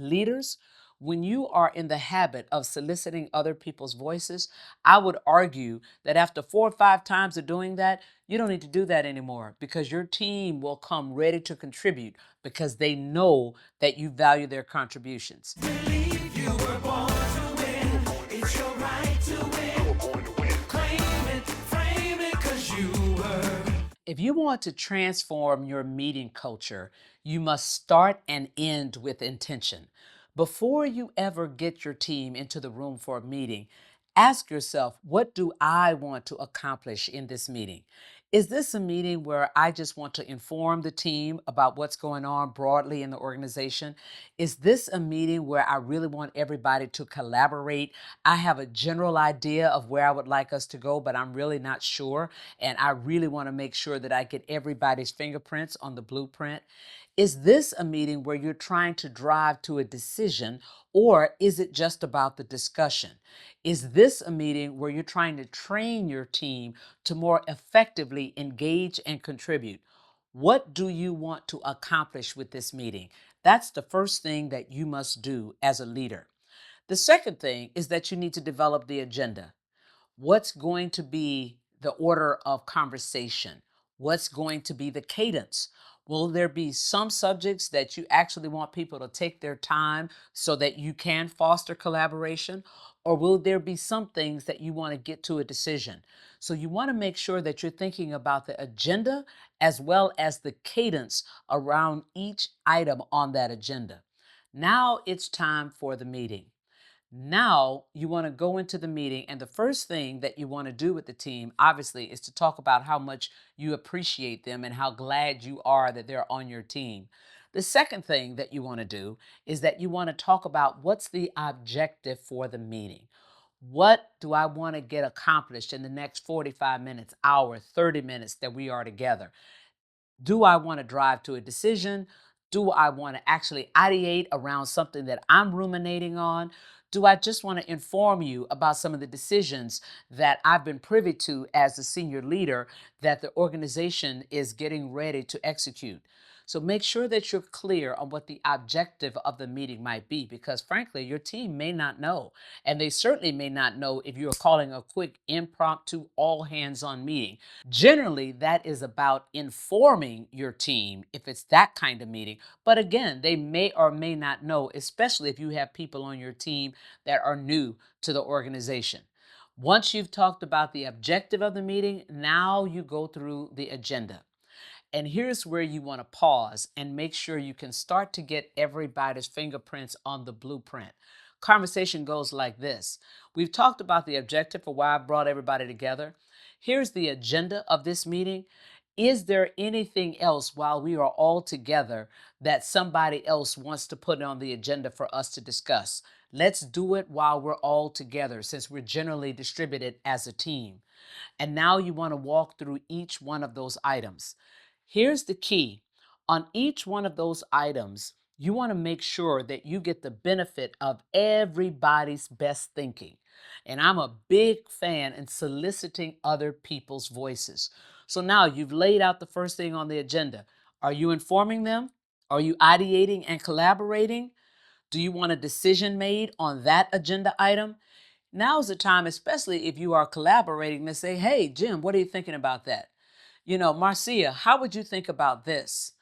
Leaders, when you are in the habit of soliciting other people's voices, I would argue that after 4 or 5 times of doing that, you don't need to do that anymore because your team will come ready to contribute because they know that you value their contributions. Believe you were born to win. It's your right to win. Claim it, frame it, 'cause you were. If you want to transform your meeting culture, you must start and end with intention. Before you ever get your team into the room for a meeting, ask yourself, what do I want to accomplish in this meeting? Is this a meeting where I just want to inform the team about what's going on broadly in the organization? Is this a meeting where I really want everybody to collaborate? I have a general idea of where I would like us to go, but I'm really not sure. And I really want to make sure that I get everybody's fingerprints on the blueprint. Is this a meeting where you're trying to drive to a decision, or is it just about the discussion? Is this a meeting where you're trying to train your team to more effectively engage and contribute? What do you want to accomplish with this meeting? That's the first thing that you must do as a leader. The second thing is that you need to develop the agenda. What's going to be the order of conversation? What's going to be the cadence? Will there be some subjects that you actually want people to take their time so that you can foster collaboration? Or will there be some things that you want to get to a decision? So you want to make sure that you're thinking about the agenda as well as the cadence around each item on that agenda. Now it's time for the meeting. Now you want to go into the meeting, and the first thing that you want to do with the team, obviously, is to talk about how much you appreciate them and how glad you are that they're on your team. The second thing that you want to do is that you want to talk about what's the objective for the meeting. What do I want to get accomplished in the next 45 minutes, hour, 30 minutes that we are together? Do I want to drive to a decision? Do I want to actually ideate around something that I'm ruminating on? Do I just want to inform you about some of the decisions that I've been privy to as a senior leader that the organization is getting ready to execute? So make sure that you're clear on what the objective of the meeting might be, because frankly, your team may not know. And they certainly may not know if you're calling a quick impromptu all hands on meeting. Generally, that is about informing your team if it's that kind of meeting. But again, they may or may not know, especially if you have people on your team that are new to the organization. Once you've talked about the objective of the meeting, now you go through the agenda. And here's where you want to pause and make sure you can start to get everybody's fingerprints on the blueprint. Conversation goes like this. We've talked about the objective for why I brought everybody together. Here's the agenda of this meeting. Is there anything else while we are all together that somebody else wants to put on the agenda for us to discuss? Let's do it while we're all together since we're generally distributed as a team. And now you want to walk through each one of those items. Here's the key. On each one of those items, you want to make sure that you get the benefit of everybody's best thinking. And I'm a big fan in soliciting other people's voices. So now you've laid out the first thing on the agenda. Are you informing them? Are you ideating and collaborating? Do you want a decision made on that agenda item? Now's the time, especially if you are collaborating, to say, hey, Jim, what are you thinking about that? Marcia, how would you think about this?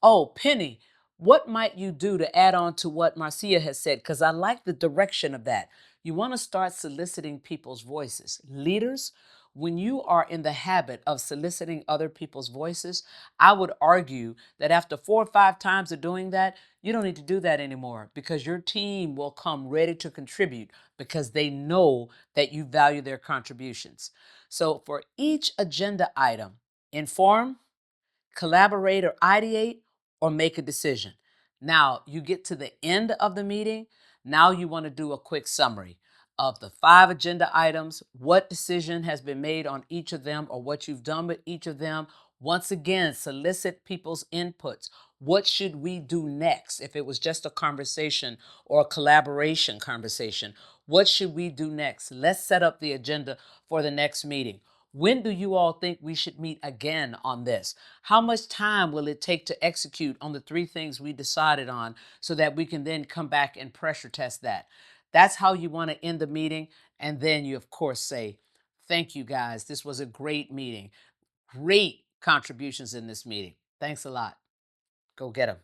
Oh, Penny, what might you do to add on to what Marcia has said? Because I like the direction of that. You want to start soliciting people's voices. Leaders, when you are in the habit of soliciting other people's voices, I would argue that after 4 or 5 times of doing that, you don't need to do that anymore because your team will come ready to contribute because they know that you value their contributions. So for each agenda item, inform, collaborate or ideate, or make a decision. Now you get to the end of the meeting. Now you want to do a quick summary of the 5 agenda items, what decision has been made on each of them, or what you've done with each of them. Once again, solicit people's inputs. What should we do next? If it was just a conversation or a collaboration conversation, what should we do next? Let's set up the agenda for the next meeting. When do you all think we should meet again on this? How much time will it take to execute on the 3 things we decided on so that we can then come back and pressure test that? That's how you want to end the meeting. And then you, of course, say, thank you guys. This was a great meeting. Great contributions in this meeting. Thanks a lot. Go get them.